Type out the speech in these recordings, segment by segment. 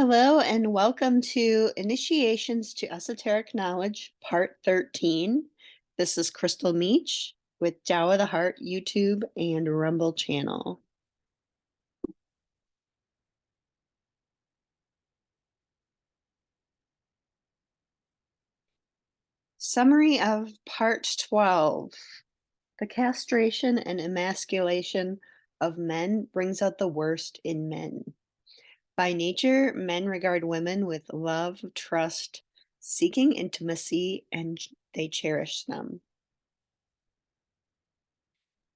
Hello and welcome to Initiations to Esoteric Knowledge, Part 13. This is Crystal Meach with Tao of the Heart YouTube and Rumble channel. Summary of Part 12. The castration and emasculation of men brings out the worst in men. By nature, men regard women with love, trust, seeking intimacy, and they cherish them.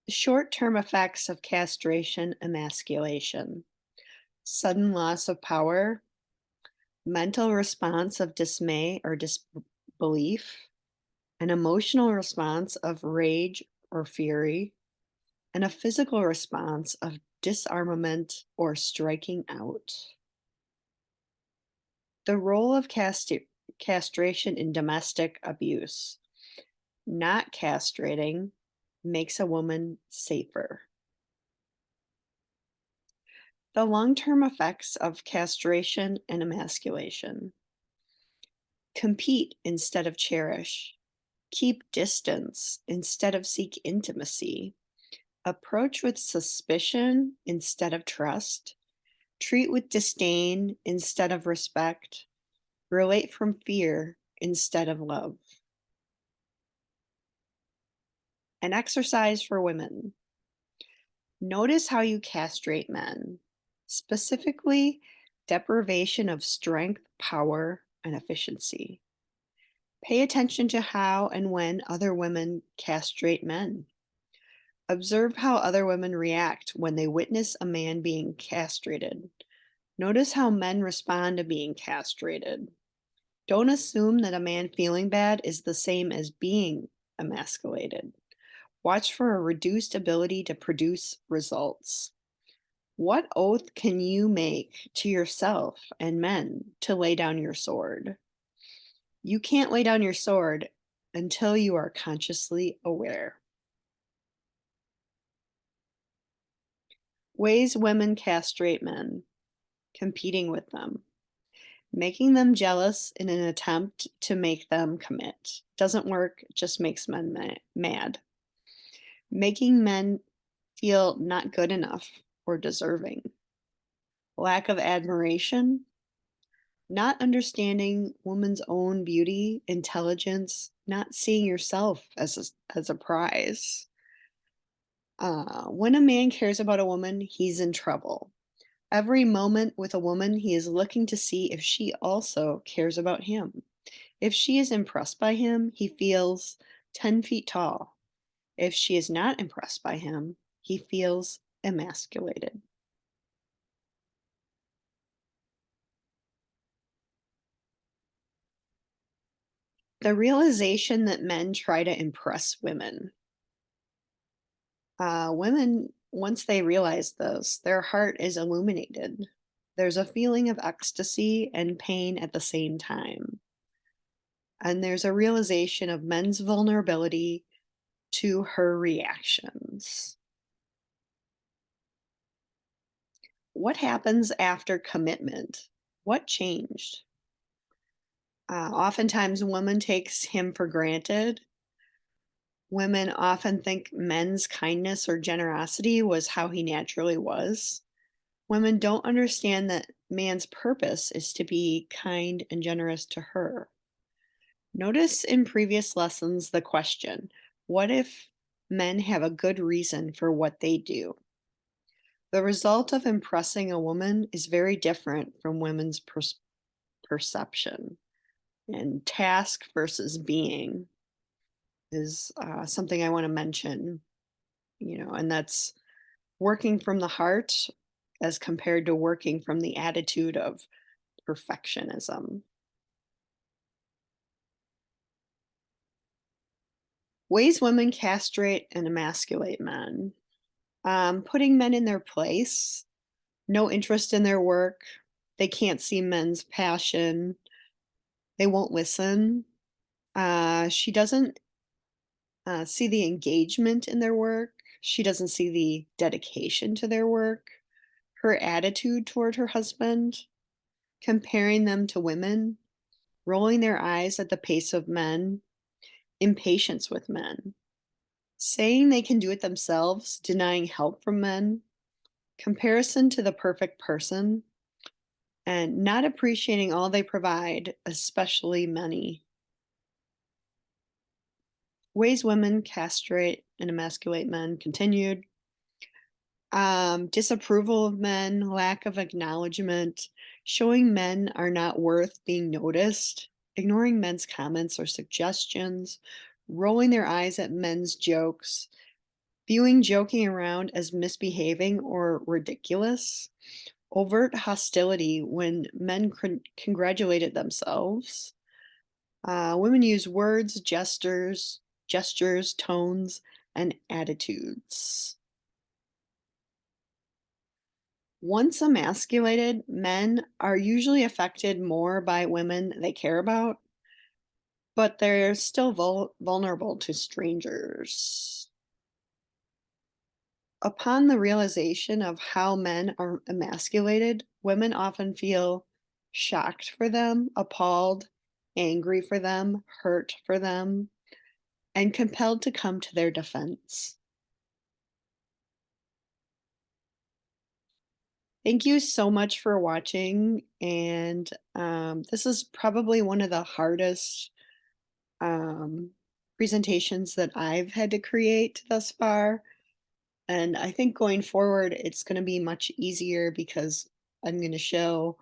Short-term effects of castration emasculation: sudden loss of power, mental response of dismay or disbelief, an emotional response of rage or fury, and a physical response of disarmament or striking out. The role of castration in domestic abuse: not castrating makes a woman safer. The long-term effects of castration and emasculation: compete instead of cherish, keep distance instead of seek intimacy, approach with suspicion instead of trust, treat with disdain instead of respect, relate from fear instead of love. An exercise for women: notice how you castrate men, specifically deprivation of strength, power, and efficiency. Pay attention to how and when other women castrate men. Observe how other women react when they witness a man being castrated. Notice how men respond to being castrated. Don't assume that a man feeling bad is the same as being emasculated. Watch for a reduced ability to produce results. What oath can you make to yourself and men to lay down your sword? You can't lay down your sword until you are consciously aware. Ways women castrate men: competing with them, making them jealous in an attempt to make them commit. Doesn't work, just makes men mad. Making men feel not good enough or deserving. Lack of admiration, not understanding woman's own beauty, intelligence, not seeing yourself as a prize. When a man cares about a woman, he's in trouble. Every moment with a woman, he is looking to see if she also cares about him. If she is impressed by him, he feels 10 feet tall. If she is not impressed by him, he feels emasculated. The realization that men try to impress women. Women, once they realize this, their heart is illuminated. There's a feeling of ecstasy and pain at the same time. And there's a realization of men's vulnerability to her reactions. What happens after commitment? What changed? Oftentimes, a woman takes him for granted. Women often think men's kindness or generosity was how he naturally was. Women don't understand that man's purpose is to be kind and generous to her. Notice in previous lessons the question, what if men have a good reason for what they do? The result of impressing a woman is very different from women's perception. And task versus being is something I want to mention, and that's working from the heart as compared to working from the attitude of perfectionism. Ways women castrate and emasculate men: putting men in their place, no interest in their work, they can't see men's passion, they won't listen. She doesn't see the engagement in their work. She doesn't see the dedication to their work, her attitude toward her husband. comparing them to women, rolling their eyes at the pace of men, impatience with men, saying they can do it themselves, denying help from men, comparison to the perfect person, and not appreciating all they provide, especially money. Ways women castrate and emasculate men continued. Disapproval of men, lack of acknowledgement, showing men are not worth being noticed, ignoring men's comments or suggestions, rolling their eyes at men's jokes, viewing joking around as misbehaving or ridiculous, overt hostility when men congratulated themselves. Women use words, gestures, tones, and attitudes. Once emasculated, men are usually affected more by women they care about, but they're still vulnerable to strangers. Upon the realization of how men are emasculated, women often feel shocked for them, appalled, angry for them, hurt for them, and compelled to come to their defense. Thank you so much for watching. And this is probably one of the hardest um, presentations that I've had to create thus far. And I think going forward, it's going to be much easier because I'm going to show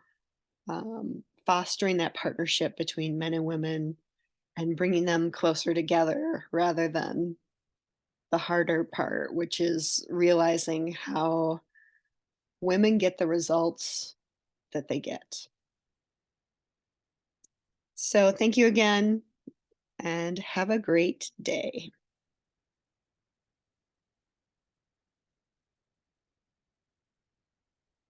fostering that partnership between men and women and bringing them closer together rather than the harder part, which is realizing how women get the results that they get. So thank you again and have a great day.